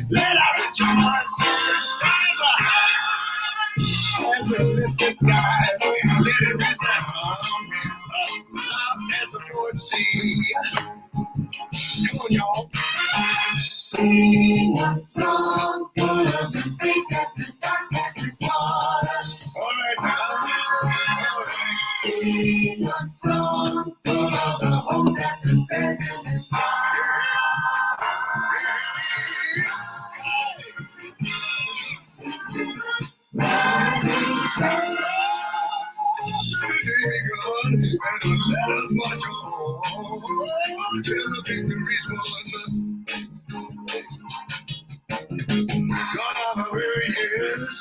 Let our rejoice rise as a distant skies. Let it resound as the Lord see. Come on, y'all. Sing a song full of the faith that the darkness is gone. All right, now. Sing a song full of the hope that the present is gone. Rising sun, and let us march on till the victory's won. God of our years,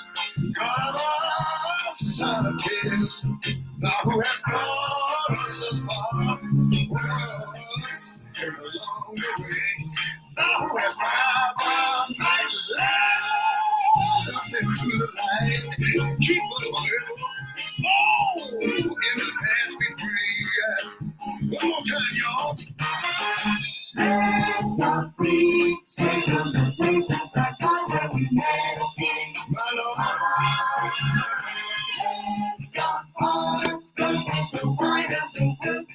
God of our son of his, now who has brought us thus far, here along the way, now who has brought our night led us into the light, keep us forever. Oh, in the past we pray. One more time, y'all. Let's not preach, take on the places that God where we never been. My Lord. Let's got hearts, don't make the wine of the good.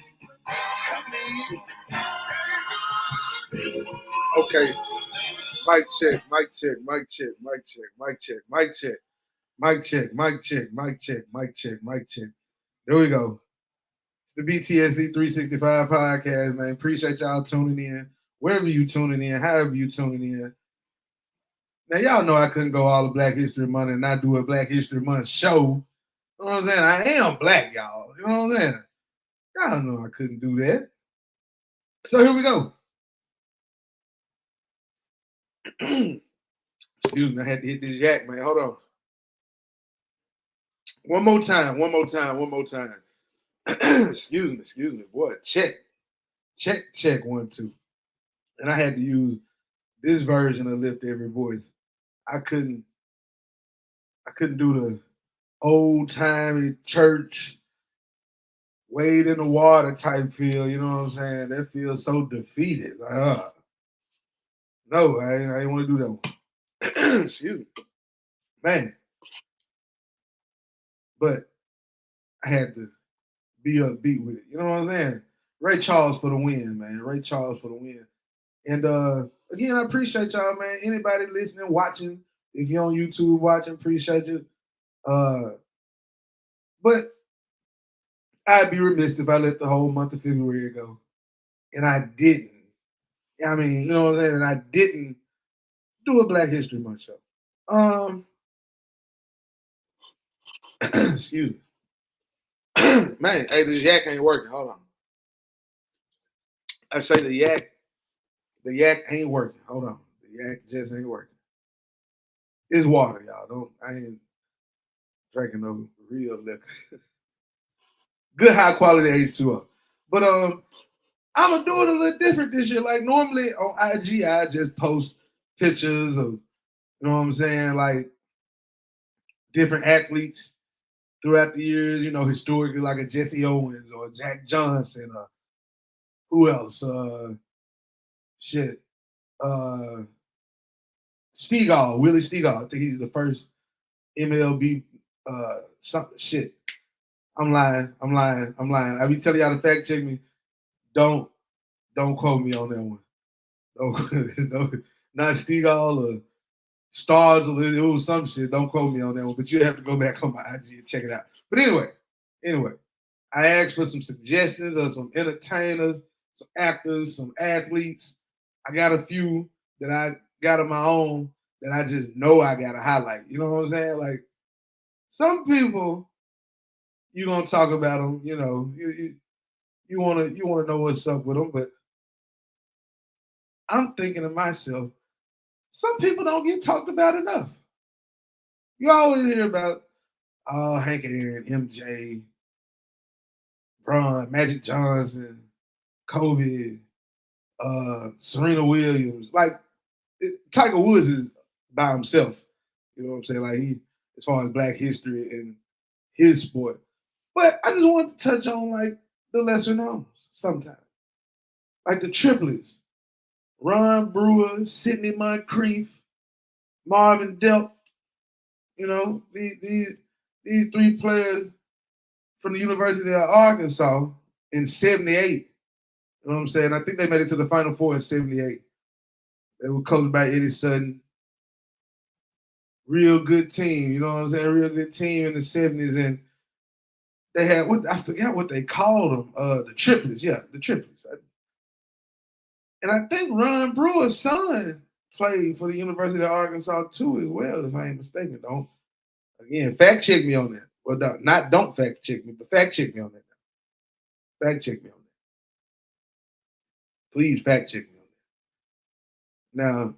Okay. Mic check, mic check, mic check, mic check, mic check, mic check, mic check, mic check, mic check, mic check, mic check. There we go. It's the BTSE 365 podcast, man. Appreciate y'all tuning in. Wherever you tuning in, however you tuning in. Now, y'all know I couldn't go all of Black History Month and not do a Black History Month show. You know what I'm saying? I am black, y'all. You know what I'm saying? Y'all know I couldn't do that. So here we go. Excuse me, I had to hit this yak, man. Hold on. One more time. excuse me, boy. Check. 1, 2. And I had to use this version of Lift Every Voice. I couldn't do the old timey church wade in the water type feel, you know what I'm saying? That feels so defeated. Like, no, I ain't want to do that one. Excuse me. Man. But I had to be upbeat with it. You know what I'm saying? Ray Charles for the win, man. Ray Charles for the win. And again, I appreciate y'all, man. Anybody listening, watching, if you're on YouTube watching, appreciate you. But I'd be remiss if I let the whole month of February go. And I didn't. I mean, you know what I'm saying? And I didn't do a Black History Month show. Excuse me. Man, hey, this yak ain't working. Hold on. I say the yak ain't working. Hold on. The yak just ain't working. It's water, y'all. I ain't drinking no real liquor. Good high quality H2O. But I'm gonna do it a little different this year. Like normally on IG, I just post pictures of, you know what I'm saying, like different athletes throughout the years, you know, historically, like a Jesse Owens or Jack Johnson or who else? Willie Stegall. I think he's the first MLB shit. I'm lying. I be telling y'all to fact check me. Don't quote me on that one. Don't not Stegall or Stars or it was some shit. Don't quote me on that one. But you have to go back on my IG and check it out. But anyway, I asked for some suggestions of some entertainers, some actors, some athletes. I got a few that I got of my own that I just know I gotta highlight. You know what I'm saying? Like some people, you gonna talk about them. You know, you wanna know what's up with them, but I'm thinking to myself, some people don't get talked about enough. You always hear about Hank Aaron, MJ, Bron, Magic Johnson, Kobe, Serena Williams. Like Tiger Woods is by himself. You know what I'm saying? Like he, as far as Black history and his sport. But I just want to touch on like the lesser knowns sometimes. Like the triplets. Ron Brewer, Sidney Moncrief, Marvin Delp. You know, these three players from the University of Arkansas in '78. You know what I'm saying? I think they made it to the Final Four in '78. They were coached by Eddie Sutton. Real good team, you know what I'm saying? Real good team in the '70s, and they had what I forgot what they called them. The triplets, yeah, the triplets. And I think Ron Brewer's son played for the University of Arkansas too, as well, if I ain't mistaken. Don't again fact check me on that. Well, not don't fact check me, but fact check me on that. Fact check me on that. Please fact check me on that. Now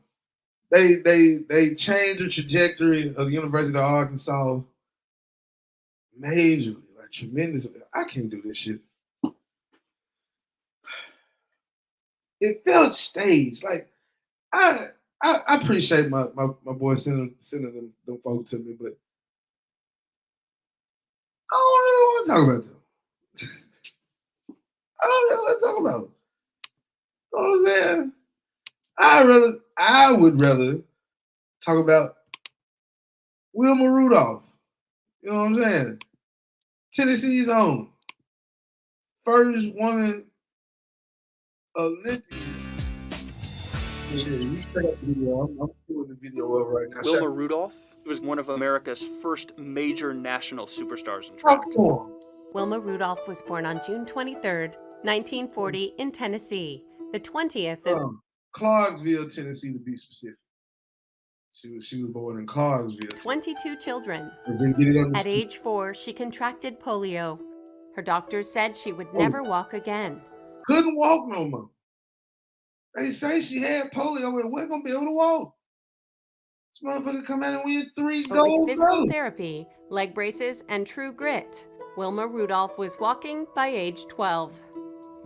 they changed the trajectory of the University of Arkansas majorly, like tremendously. I can't do this shit. It felt staged. Like I I appreciate my boy sending them folks to me, but I don't really want to talk about them. I don't really want to talk about them. You know what I'm saying? I would rather talk about Wilma Rudolph. You know what I'm saying? Tennessee's own first woman Olympian. Yeah, you check out the video. I'm pulling the video up right now. Wilma Rudolph was one of America's first major national superstars in Talk track. to him. Wilma Rudolph was born on June 23, 1940, in Tennessee, the 20th of Clarksville, Tennessee, to be specific. She was born in Clarksville. 22 children. Get it on At age 4, she contracted polio. Her doctors said she would never walk again. Couldn't walk no more. They say she had polio, but wasn't gonna be able to walk. This motherfucker come out and win 3 But gold with physical medals. therapy, leg braces, and true grit, Wilma Rudolph was walking by age 12.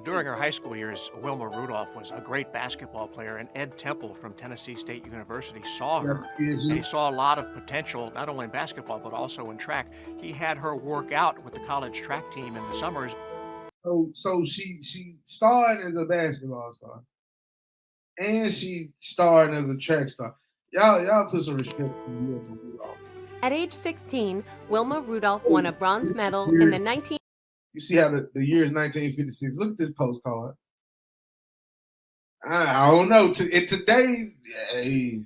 During her high school years, Wilma Rudolph was a great basketball player, and Ed Temple from Tennessee State University saw her, and he saw a lot of potential, not only in basketball, but also in track. He had her work out with the college track team in the summers. So she starred as a basketball star, and she starred as a track star. Y'all put some respect on Wilma Rudolph. At age 16, Wilma Rudolph won a bronze medal in the 19... You see how the year is 1956. Look at this postcard. I don't know. Today, hey,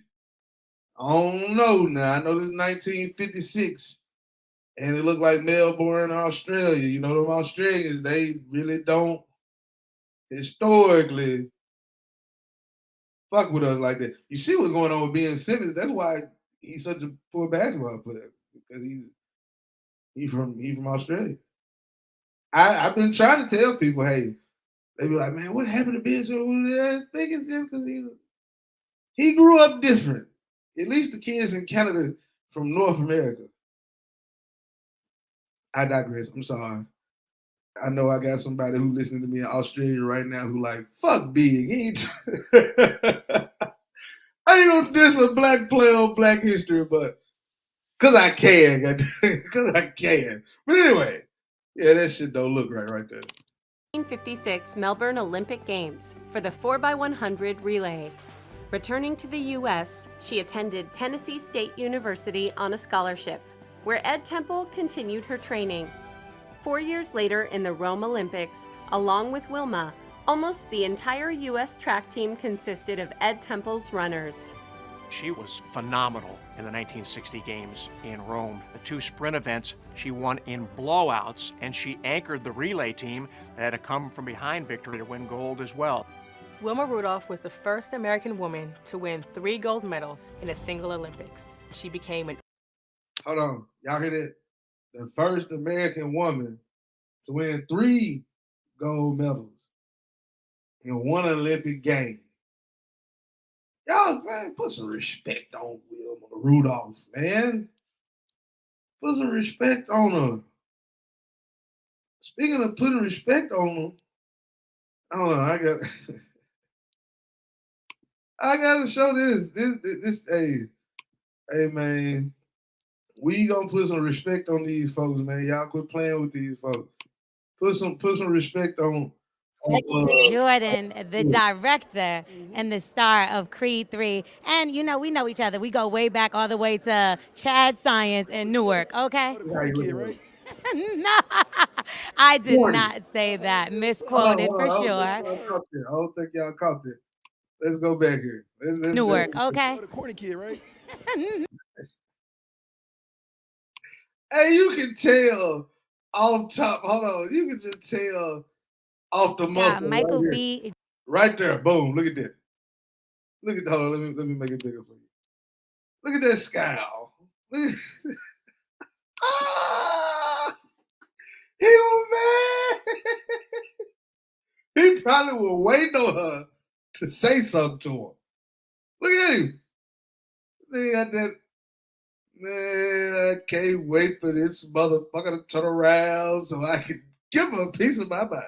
I don't know now. I know this is 1956, and it looked like Melbourne, Australia. You know, them Australians, they really don't historically fuck with us like that. You see what's going on with Ben Simmons. That's why he's such a poor basketball player, because he's from Australia. I've been trying to tell people, hey, they be like, man, what happened to Ben Simmons? I think it's just because he grew up different. At least the kids in Canada from North America. I digress. I'm sorry. I know I got somebody who listening to me in Australia right now who like, fuck Bigg. He ain't I ain't gonna diss a black player on Black History, but because I can. Because I can. But anyway, yeah, that shit don't look right there. 1956 Melbourne Olympic Games for the 4x100 relay. Returning to the U.S., she attended Tennessee State University on a scholarship, where Ed Temple continued her training. 4 years later in the Rome Olympics, along with Wilma, almost the entire U.S. track team consisted of Ed Temple's runners. She was phenomenal in the 1960 games in Rome. The 2 sprint events she won in blowouts, and she anchored the relay team that had a come from behind victory to win gold as well. Wilma Rudolph was the first American woman to win 3 gold medals in a single Olympics. She became an... Hold on. Y'all hear that? The first American woman to win 3 gold medals in one Olympic game. Y'all, man, put some respect on Wilma Rudolph, man. Put some respect on her. Speaking of putting respect on her, I don't know, I gotta show this, hey man, we gonna put some respect on these folks, man. Y'all quit playing with these folks. Put some respect on Jordan, the director and the star of Creed 3. And you know, we know each other. We go way back all the way to Chad Science in Newark, okay? No, I did not say that. Misquoted for sure. I don't think y'all caught that. Let's go back here. Newark, okay? Corny kid, right? Hey, you can tell off top. Hold on. You can just tell off the Got muscle Michael right B. here. Right there. Boom. Look at that. Look at that. Hold on. Let me make it bigger for you. Look at that scowl. Look at, ah, he was mad. He probably was waiting on her to say something to him. Look at him. They got that. Man, I can't wait for this motherfucker to turn around so I can give her a piece of my mind.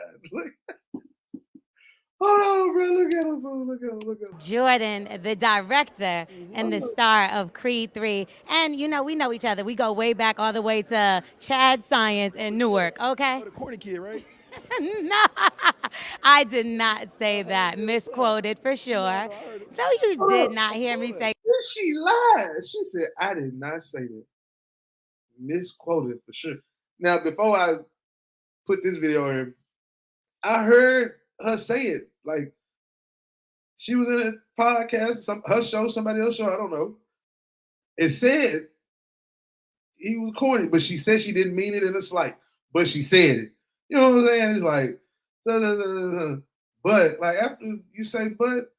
Hold on, bro. Look at him, bro. Look at him. Look at him. Jordan, the director and the star of Creed 3. And you know, we know each other. We go way back all the way to Chad Science in Newark, okay? Corny kid, right? No, I did not say that. Misquoted for sure. No, you did not hear me say. She lied. She said, I did not say that. Misquoted for sure. Now, before I put this video in, I heard her say it. Like, she was in a podcast, her show, somebody else's show, I don't know. It said he was corny, but she said she didn't mean it in a slight, but she said it. You know what I'm saying? It's like, but like after you say but,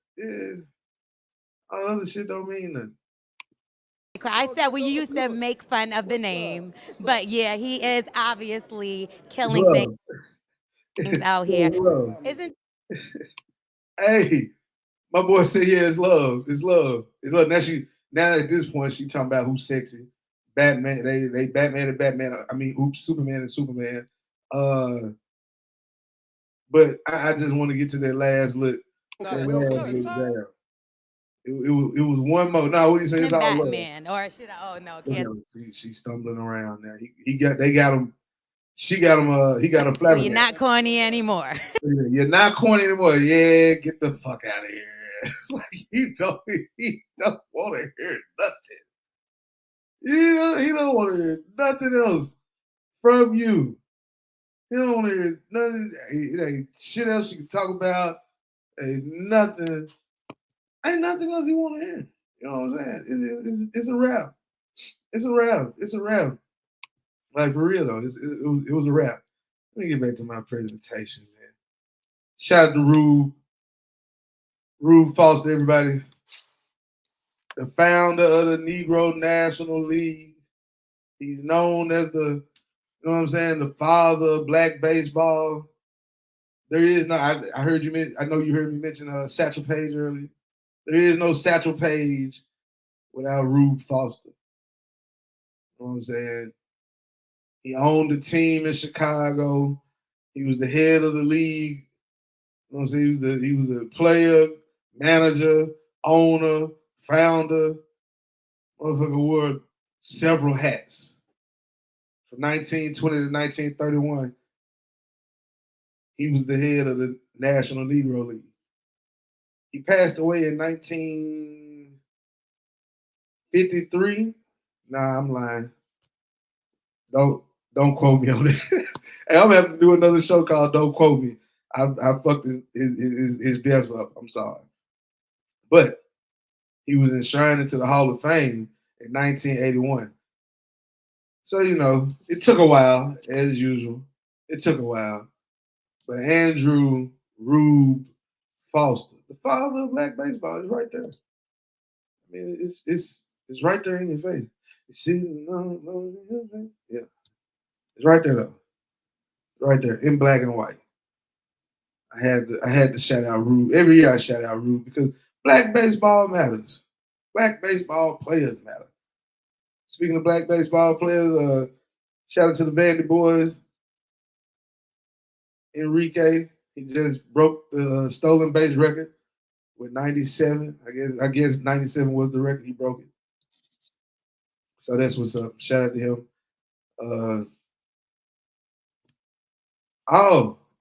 all other shit don't mean nothing. I said we used to make fun of the name, but yeah, he is obviously killing things out here. Isn't? Hey, my boy said, yeah, it's love. It's love. It's love. Now at this point, she talking about who's sexy. Batman, they Batman and Batman. I mean, Superman and Superman. But I just want to get to that last look. It was one more. No, what do you say? It's all Batman, or should I? Oh no, can't. She's stumbling around now. They got him. She got him. He got a flat. So you're not corny anymore. You're not corny anymore. Yeah, get the fuck out of here. Like he don't want to hear nothing. He don't want to hear nothing else from you. He don't want to hear nothing. It ain't shit else you can talk about. Ain't nothing else he want to hear. You know what I'm saying? It's a wrap. It's a wrap. It's a wrap. Like for real though, it was a wrap. Let me get back to my presentation, man. Shout out to Rube Foster, everybody. The founder of the Negro National League. He's known as the, you know what I'm saying, the father of black baseball. There is no, I heard you, I know you heard me mention Satchel Paige earlier. There is no Satchel Paige without Rube Foster. You know what I'm saying? He owned the team in Chicago. He was the head of the league. You know what I'm saying? He was a player, manager, owner, founder. Motherfucker wore several hats. From 1920 to 1931, he was the head of the National Negro League. He passed away in 1953. Nah, I'm lying. Don't quote me on it. Hey, I'm gonna have to do another show called "Don't Quote Me." I fucked his death up. I'm sorry, but he was enshrined into the Hall of Fame in 1981. So you know, it took a while, as usual. It took a while, but Andrew Rube Foster, the father of black baseball, is right there. I mean, it's right there in your face. You see, yeah, it's right there though. Right there in black and white. I had to shout out Rube. Every year I shout out Rube because black baseball matters. Black baseball players matter. Speaking of black baseball players, shout out to the Bandy Boys. Enrique, he just broke the stolen base record with 97. I guess 97 was the record. He broke it. So that's what's up. Shout out to him.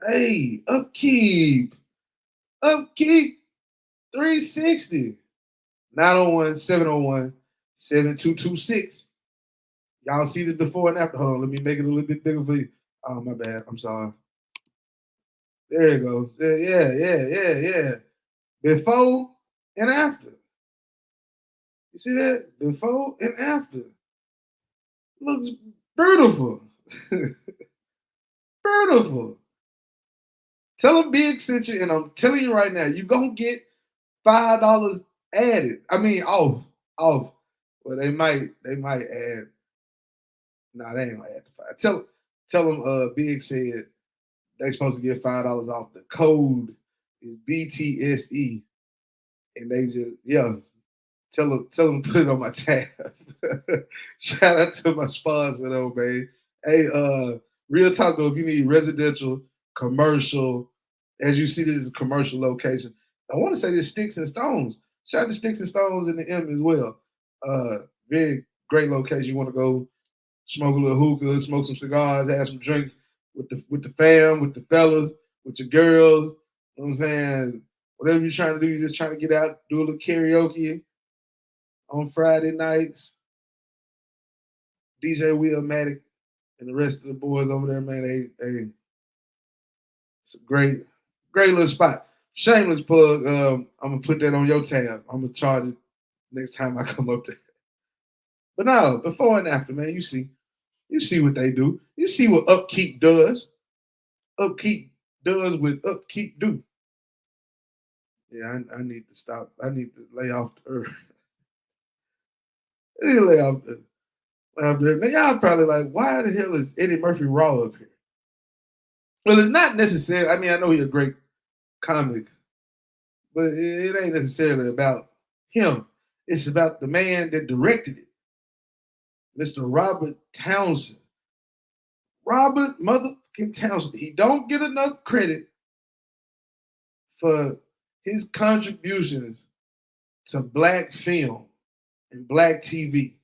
Hey, upkeep. Upkeep 360. 901 701 7226. Y'all see the before and after. Hold on, let me make it a little bit bigger for you. Oh, my bad. I'm sorry. There you go. Yeah. Before and after. You see that? Before and after. Looks beautiful. Beautiful. Tell them Bigg sent you, and I'm telling you right now, you're going to get $5 added. I mean, off. Well, they might add. Nah, they ain't gonna add the five. Tell them Bigg said they supposed to get $5 off. The code is BTSE. And they just, tell them put it on my tab. Shout out to my sponsor though, man. Hey, real talk though, if you need residential, commercial, as you see, this is a commercial location. I want to say this Sticks and Stones. Shout out to Sticks and Stones in the M as well. Very great location. You want to go smoke a little hookah, smoke some cigars, have some drinks with the fam, with the fellas, with your girls. You know what I'm saying? Whatever you're trying to do, you're just trying to get out, do a little karaoke on Friday nights. DJ Wheelmatic and the rest of the boys over there, man, they it's a great little spot. Shameless plug. I'm gonna put that on your tab. I'm gonna charge it next time I come up there. But no, before and after, man, you see what they do. You see what Upkeep does. Upkeep does what Upkeep do. Yeah, I need to stop. I need to lay off the earth. I need to lay off the now y'all probably like, why the hell is Eddie Murphy Raw up here? Well, it's not necessarily. I mean, I know he's a great comic, but it ain't necessarily about him. It's about the man that directed it, Mr. Robert Townsend. Robert motherfucking Townsend. He don't get enough credit for his contributions to black film and black TV.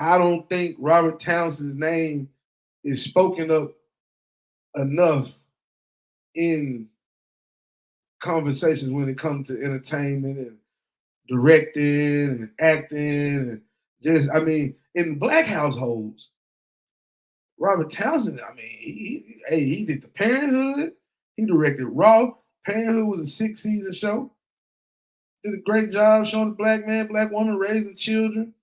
I don't think Robert Townsend's name is spoken up enough in conversations when it comes to entertainment and directing and acting and just, I mean, in black households, Robert Townsend, I mean, he did the Parenthood, he directed Raw. Parenthood was a 6-season show. Did a great job showing the black man, black woman raising children,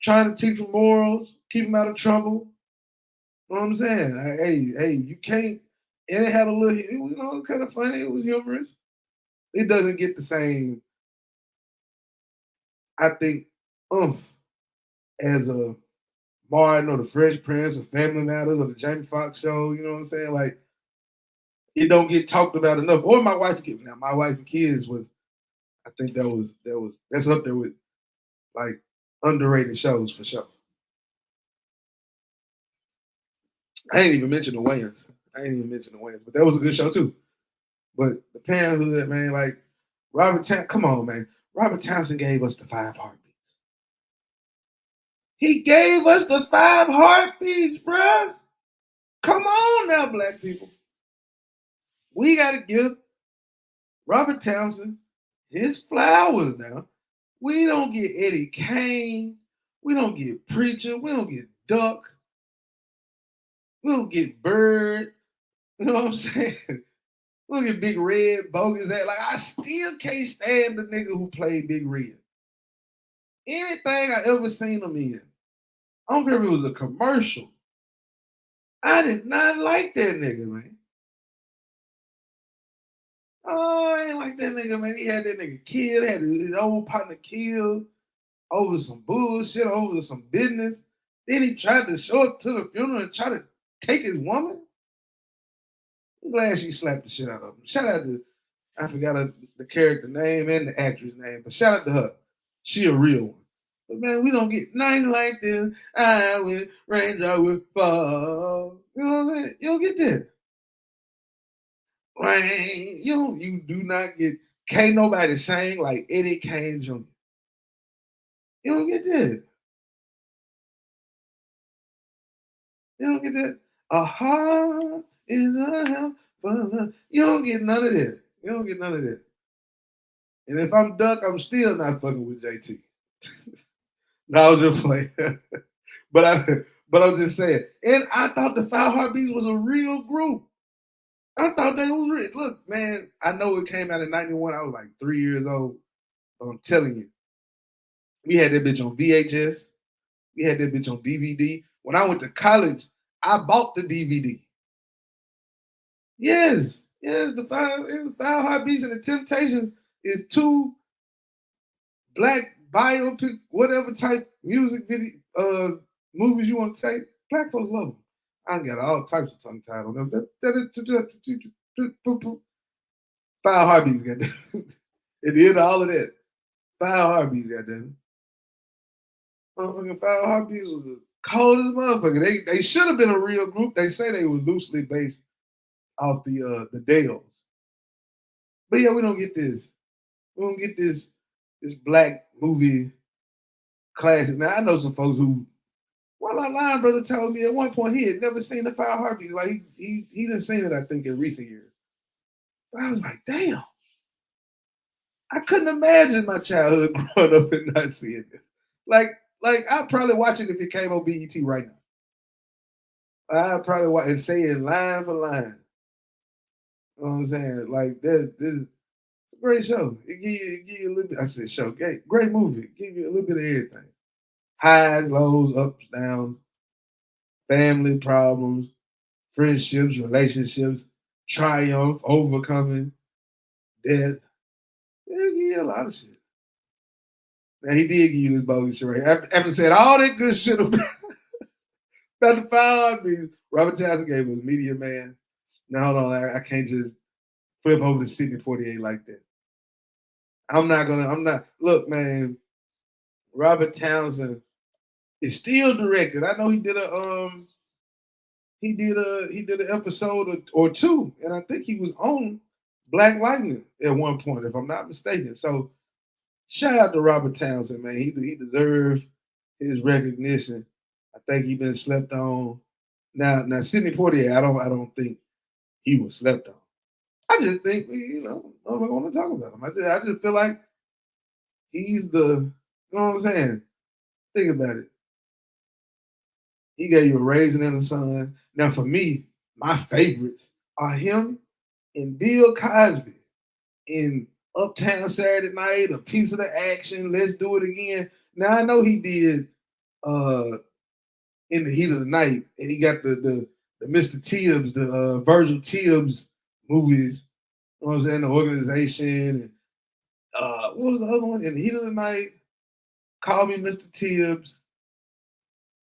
trying to teach them morals, keep them out of trouble. You know what I'm saying? Hey, you can't. And it had a little, it was, kind of funny. It was humorous. It doesn't get the same, I think, as a Martin or the Fresh Prince or Family Matters or the Jamie Foxx show. You know what I'm saying? Like, it don't get talked about enough. Or My Wife and Kids. Now, My Wife and Kids was, I think that's up there with like underrated shows for sure. I ain't even mention the Wayans. But that was a good show too. But the Parenthood, man, like come on, man. Robert Townsend gave us the 5 heartbeats. He gave us the 5 heartbeats, bruh. Come on now, black people. We gotta give Robert Townsend his flowers now. We don't get Eddie Kane. We don't get Preacher. We don't get Duck. We don't get Bird. You know what I'm saying? Look at Big Red, bogus that. Like, I still can't stand the nigga who played Big Red. Anything I ever seen him in, I don't care if it was a commercial. I did not like that nigga, man. Oh, I ain't like that nigga, man. He had that nigga killed, had his old partner killed over some bullshit, over some business. Then he tried to show up to the funeral and try to take his woman. I'm glad she slapped the shit out of him. Shout out to, I forgot the character name and the actress name, but shout out to her. She a real one. But man, we don't get nights like this. I will raindrop will fall. You know what I'm saying? You don't get that. Rain. You do not get. Can't nobody sing like Eddie Kane Jr. You don't get that. You don't get that. A heart is a hell for love. You don't get none of that. You don't get none of that. And if I'm Duck, I'm still not fucking with JT. No, I was just playing. but I'm just saying. And I thought the Five Heartbeats was a real group. I thought they was real. Look, man, I know it came out in 91. I was like 3 years old. But I'm telling you. We had that bitch on VHS. We had that bitch on DVD. When I went to college, I bought the DVD. Yes, the Five Heartbeats and the Temptations is two black biopic, whatever type music video movies you want to take. Black folks love them. I got all types of tongue tied on them. Five Heartbeats, goddamn. It did all of that. Five Heartbeats, goddamn. Motherfucking Five Heartbeats was the coldest motherfucker. They should have been a real group. They say they were loosely based off the Dales. But yeah, we don't get this. We don't get this black movie classic. Now I know some folks who my line brother told me at one point he had never seen the Five Heartbeats. Like he didn't seen it, I think, in recent years. But I was like, damn. I couldn't imagine my childhood growing up and not seeing it. Like I'd probably watch it if it came on BET right now. I'd probably watch and say it line for line. You know what I'm saying? Like this is a great show. It give you a little bit. I said show, great movie. It give you a little bit of everything. Highs, lows, ups, downs, family problems, friendships, relationships, triumph, overcoming, death. It give you a lot of shit. Now he did give you this bogus shit right here. After saying all that good shit about the Five Heartbeats, Robert Townsend gave us Media Man. Now hold on, I can't just flip over to Sidney Poitier like that. I'm not. Look, man. Robert Townsend is still directed. I know he did an episode or two, and I think he was on Black Lightning at one point, if I'm not mistaken. So shout out to Robert Townsend, man. He deserves his recognition. I think he's been slept on. Now Sidney Poitier, I don't think he was slept on. I just think we're going to talk about him. I just feel like he's the, you know what I'm saying? Think about it. He gave you a Raisin and a Sun. Now for me, my favorites are him and Bill Cosby in Uptown Saturday Night, A Piece of the Action, Let's Do It Again. Now I know he did In the Heat of the Night, and he got the Mr. Tibbs, the Virgil Tibbs movies. You know what I'm saying? The Organization. And, what was the other one? In the Heat of the Night, Call Me Mr. Tibbs.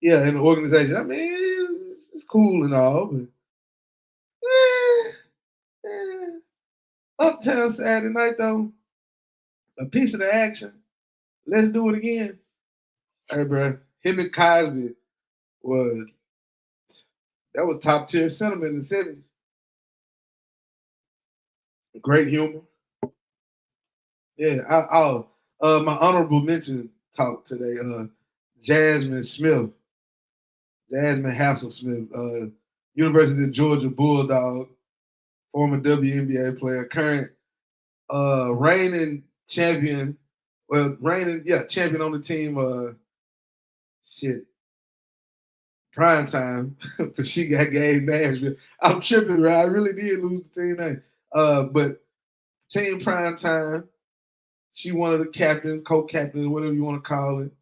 Yeah, in the Organization. I mean, it's cool and all, but Uptown Saturday Night though, A Piece of the Action. Let's Do It Again. Hey, bro, him and Cosby was top tier cinema in the 70s. Great humor. Yeah, my honorable mention talk today. Jasmine Hasselsmith, University of Georgia Bulldog, former WNBA player, current reigning champion. Champion on the team. Prime time, but she got game Nashville. I'm tripping, right? I really did lose the team name. But team prime time, she one of the captains, co-captains, whatever you want to call it.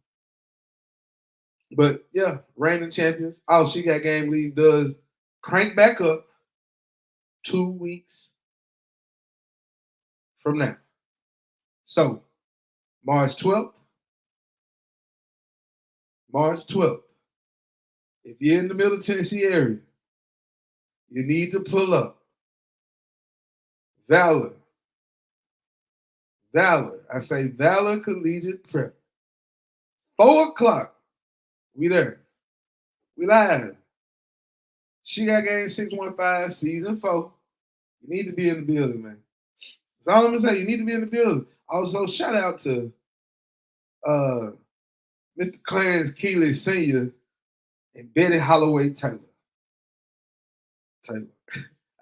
But yeah, reigning champions. Oh, she got game league does crank back up 2 weeks from now. So March 12th. If you're in the Middle Tennessee area, you need to pull up. Valor. I say Valor Collegiate Prep. 4:00. We there. We live. She got game 615, season 4. You need to be in the building, man. That's all I'm gonna say. You need to be in the building. Also, shout out to Mr. Clarence Keeley Sr. and Betty Holloway Taylor.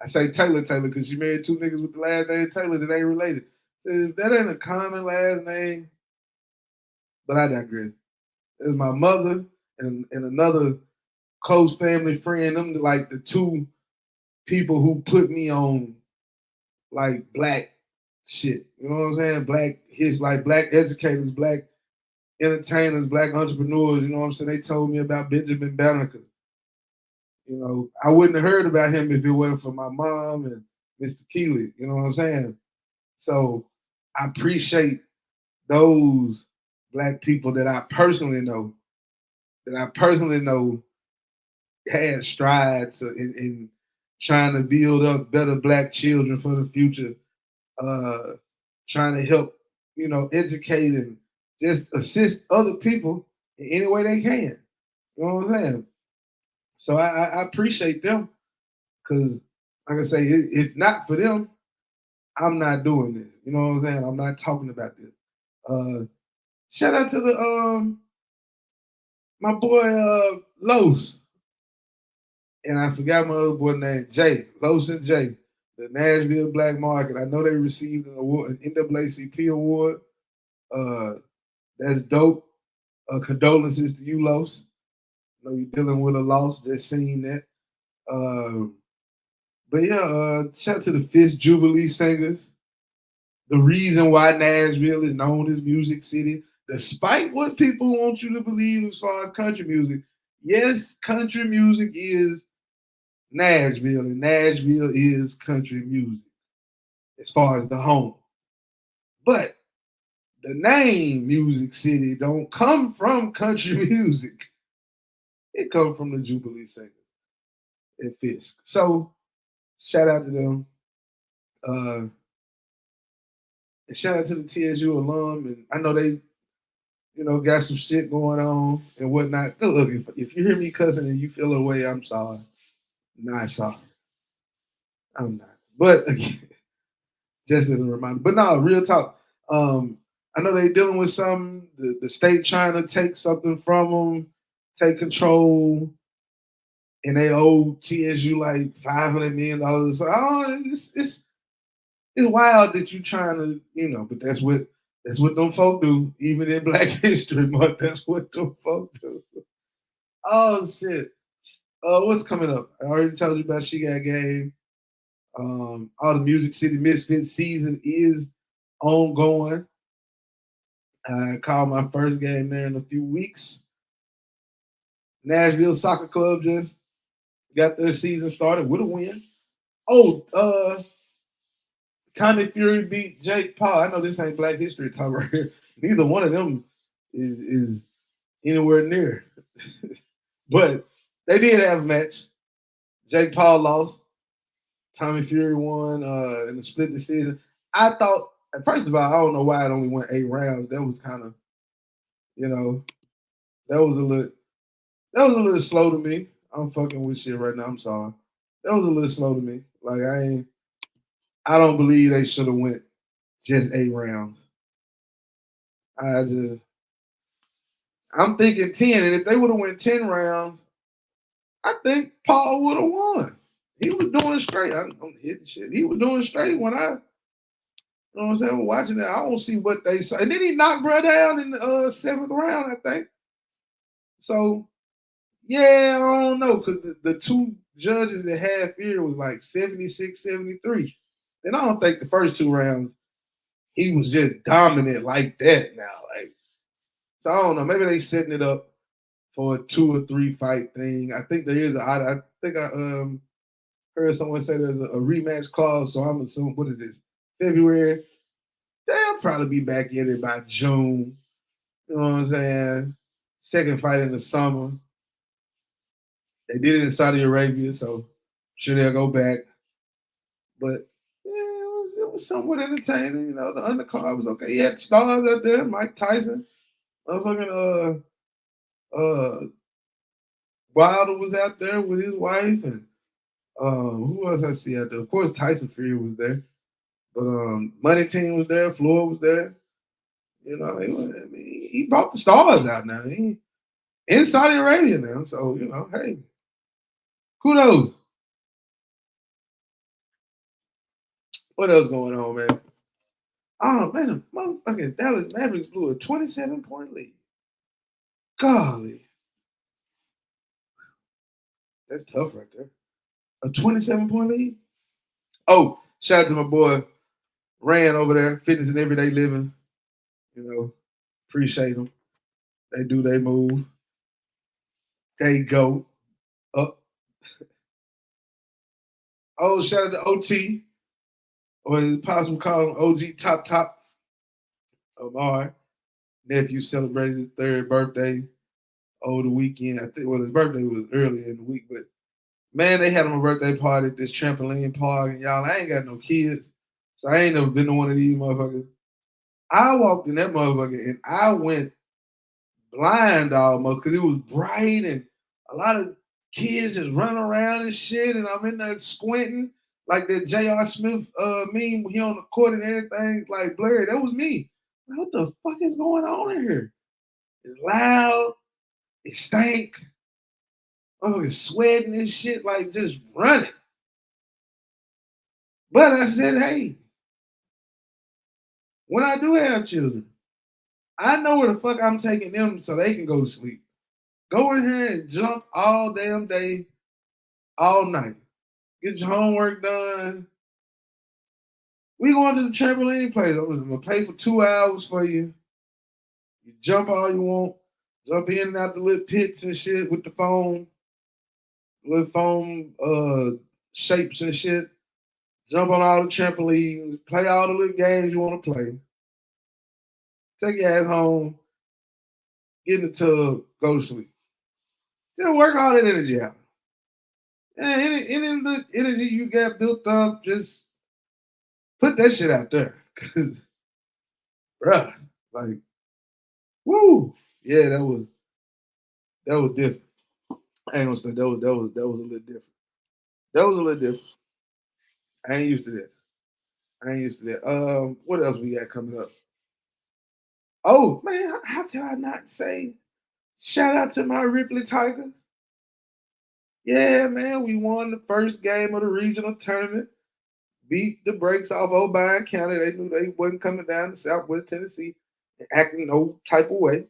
I say Taylor because she married two niggas with the last name Taylor that ain't related. That ain't a common last name, but I digress. It was my mother and another close family friend. Them like the two people who put me on like black shit. You know what I'm saying? Black educators, black entertainers, black entrepreneurs. You know what I'm saying? They told me about Benjamin Banneker. You know, I wouldn't have heard about him if it wasn't for my mom and Mr. Keeley. You know what I'm saying? So I appreciate those black people that I personally know had strides in trying to build up better black children for the future, trying to help, educate and just assist other people in any way they can. You know what I'm saying? So I appreciate them because, like I say, if not for them, I'm not doing this. You know what I'm saying? I'm not talking about this. Shout out to the my boy Los. And I forgot my other boy named Jay, Los and Jay, the Nashville Black Market. I know they received an award, an NAACP award. That's dope. Condolences to you, Los. I know you're dealing with a loss. Just seeing that. But yeah, shout out to the Fifth Jubilee Singers. The reason why Nashville is known as Music City, despite what people want you to believe as far as country music. Yes, country music is Nashville, and Nashville is country music as far as the home. But the name Music City don't come from country music. It comes from the Jubilee Singers at Fisk. So shout out to them. And shout out to the TSU alum. And I know they, got some shit going on and whatnot. Look, if you hear me cussing and you feel away, I'm sorry. Not sorry. I'm not. But again, just as a reminder. But no, real talk. I know they dealing with something. The state trying to take something from them, take control, and they owe TSU like $500 million. So it's wild that you trying to, but that's what them folk do. Even in Black History Month, that's what them folk do. Oh shit. What's coming up? I already told you about She Got Game. All the Music City Misfits season is ongoing. I called my first game there in a few weeks. Nashville Soccer Club just got their season started with a win. Oh, Tommy Fury beat Jake Paul. I know this ain't Black History talk right here. Neither one of them is anywhere near. But they did have a match. Jake Paul lost. Tommy Fury won in a split decision. I thought, first of all, I don't know why it only went 8 rounds. That was kind of, that was a little slow to me. I'm fucking with shit right now. I'm sorry. That was a little slow to me. Like I don't believe they should have went just 8 rounds. I'm thinking 10, and if they would have went 10 rounds, I think Paul would have won. He was doing straight. I'm hitting shit. He was doing straight when I, you know what I'm saying, watching that. I don't see what they saw. And then he knocked bro down in the 7th round, I think. So, yeah, I don't know, because the two judges that had Fury was like 76, 73. And I don't think the first 2 rounds he was just dominant like that now. Like, so I don't know. Maybe they setting it up for a 2 or 3 fight thing. I think there is I think I heard someone say there's a rematch clause. So I'm assuming, what is this? February. They'll probably be back in it by June. You know what I'm saying? Second fight in the summer. They did it in Saudi Arabia, so I'm sure they'll go back. But yeah, it was somewhat entertaining. The undercard was okay. He had stars out there, Mike Tyson. Motherfucking Wilder was out there with his wife, and who else I see out there? Of course, Tyson Fury was there, but Money Team was there, Floyd was there. He brought the stars out now. He in Saudi Arabia now, so hey, kudos. What else going on, man? Oh man, the motherfucking Dallas Mavericks blew a 27-point lead. Golly, that's tough right there. A 27-point lead. Oh, shout out to my boy Rand over there, fitness and everyday living. You know, appreciate them. They do they move. They go up. Oh, shout out to OT, or is it possible to call him OG Top Omar. Nephew celebrated his 3rd birthday over the weekend. I think his birthday was earlier in the week, but man, they had him a birthday party at this trampoline park, and y'all, I ain't got no kids, so I ain't never been to one of these motherfuckers. I walked in that motherfucker and I went blind almost because it was bright and a lot of kids just running around and shit, and I'm in there squinting like that J.R. Smith meme, he on the court and everything, like blurry. That was me. Like, what the fuck is going on in here? It's loud, it stank, I'm sweating and shit, like just running. But I said, hey, when I do have children, I know where the fuck I'm taking them so they can go to sleep. Go in here and jump all damn day, all night. Get your homework done. We going to the trampoline place. I'm gonna pay for 2 hours for you. You jump all you want. Jump in and out the little pits and shit with the foam. Little foam shapes and shit. Jump on all the trampolines. Play all the little games you want to play. Take your ass home. Get in the tub. Go to sleep. Work all that energy out. Yeah, any energy you got built up, just put that shit out there. Cause, bruh, like, woo, yeah, that was different. I ain't gonna say that was a little different. That was a little different. I ain't used to that. What else we got coming up? Oh man, how can I not say shout out to my Ripley Tigers? Yeah, man, we won the first game of the regional tournament. Beat the brakes off O'Brien County. They knew they wasn't coming down to Southwest Tennessee and acting no type of way.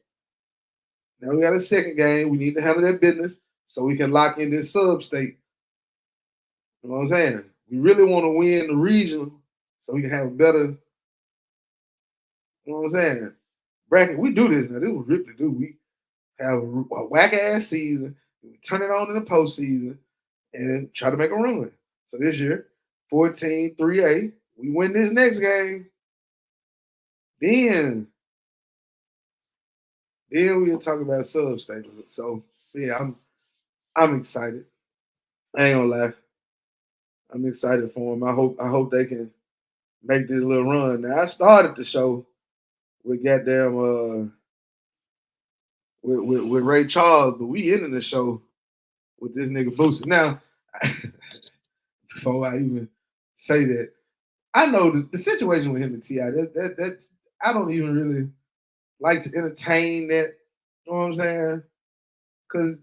Now we got a second game. We need to handle that business so we can lock in this sub-state. You know what I'm saying? We really want to win the regional so we can have a better, you know what I'm saying, bracket. We do this now. This is what Ripley do. We have a whack-ass season. We turn it on in the postseason and try to make a run. So this year, 14-3A. We win this next game. Then we'll talk about sub-state. So yeah, I'm excited. I ain't gonna lie. I'm excited for them. I hope they can make this little run. Now I started the show with goddamn with Ray Charles, but we ended the show with this nigga Boosie. Now, before I even say that, I know the situation with him and T.I. That I don't even really like to entertain that. You know what I'm saying? Cause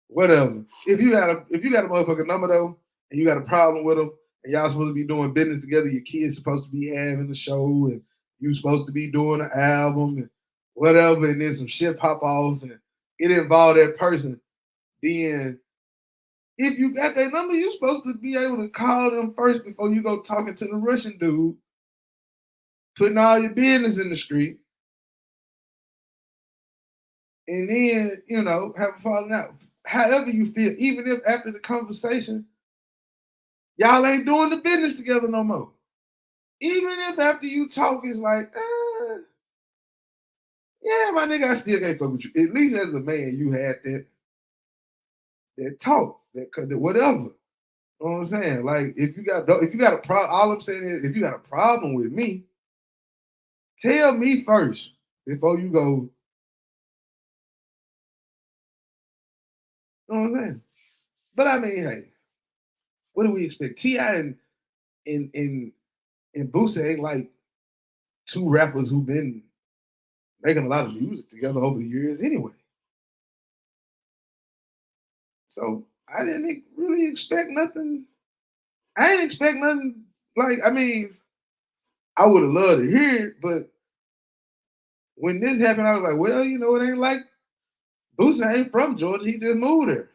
whatever. If you got a motherfucking number though, and you got a problem with them, and y'all supposed to be doing business together, your kids supposed to be having the show, and you supposed to be doing an album and whatever, and then some shit pop off and it involved that person, then if you got that number, you're supposed to be able to call them first before you go talking to the Russian dude, putting all your business in the street, and then, have a falling out. However you feel, even if after the conversation, y'all ain't doing the business together no more. Even if after you talk, it's like, yeah, my nigga, I still can't fuck with you. At least as a man, you had that talk, that whatever. You know what I'm saying? Like, if you got a problem, all I'm saying is, if you got a problem with me, tell me first before you go. You know what I'm saying? But I mean, hey, what do we expect? T.I. and Boosie ain't like two rappers who've been making a lot of music together over the years anyway. So I didn't really expect nothing I ain't expect nothing. Like, I mean, I would have loved to hear it, but when this happened, I was like, well, you know, it ain't like Boosie ain't from Georgia. He just moved there.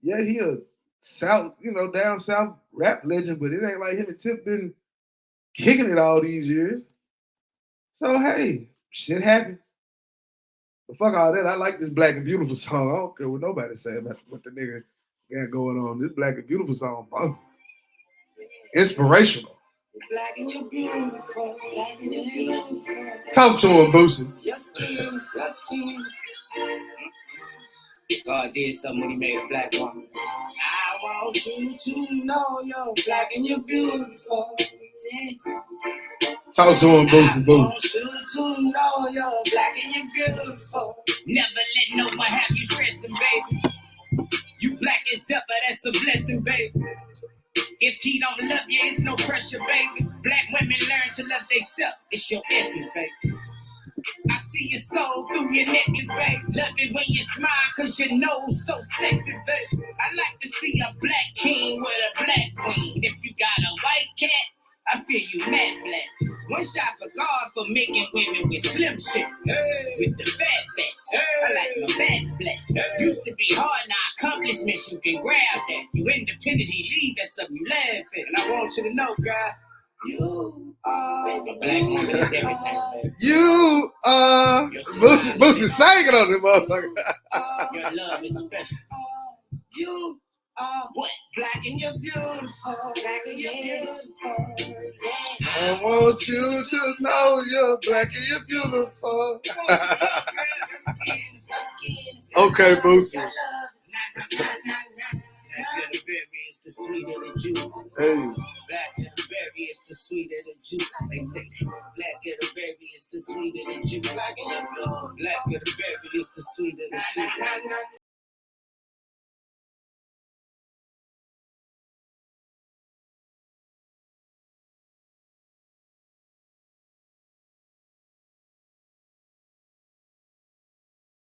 Yeah, he a South, you know, down South rap legend, but it ain't like him and Tip been kicking it all these years. So, hey, shit happens. But fuck all that. I like this Black and Beautiful song. I don't care what nobody say about what the nigga got going on. This Black and Beautiful song, inspirational. Black and you're beautiful. Black and you're beautiful. Talk to him, Boosie. Your skin, your skin. God did something when he made a black woman. I want you to know you're black and you're beautiful. Talk to him, Boosie. I want you to know you're black and you're beautiful. Never let no one have you stressing, baby. You black as ever, that's a blessing, baby. If he don't love you, it's no pressure, baby. Black women learn to love themselves. It's your essence, baby. I see your soul through your necklace, babe. Love it when you smile, cause your nose so sexy, babe. I like to see a black king with a black queen. If you got a white cat, I feel you mad black. One shot for God for making women with slim shit. Hey. With the fat back. Hey. I like my bags black. Hey. Used to be hard, now accomplishments, you can grab that. You independent, he leave, that's something you laugh at. And I want you to know, God, you are a black woman is everything. You are Boosie singing on the motherfucker. Your love is special. You are what? Black and you're beautiful. Black and you're beautiful. I want you to know you're black and you're beautiful. Okay, Boosie. Black of the berry is the sweeter the juice. Hey. Black of the berry is the sweeter the juice. They say black of the berry is the sweeter the juice. Black of the berry is the sweeter the juice.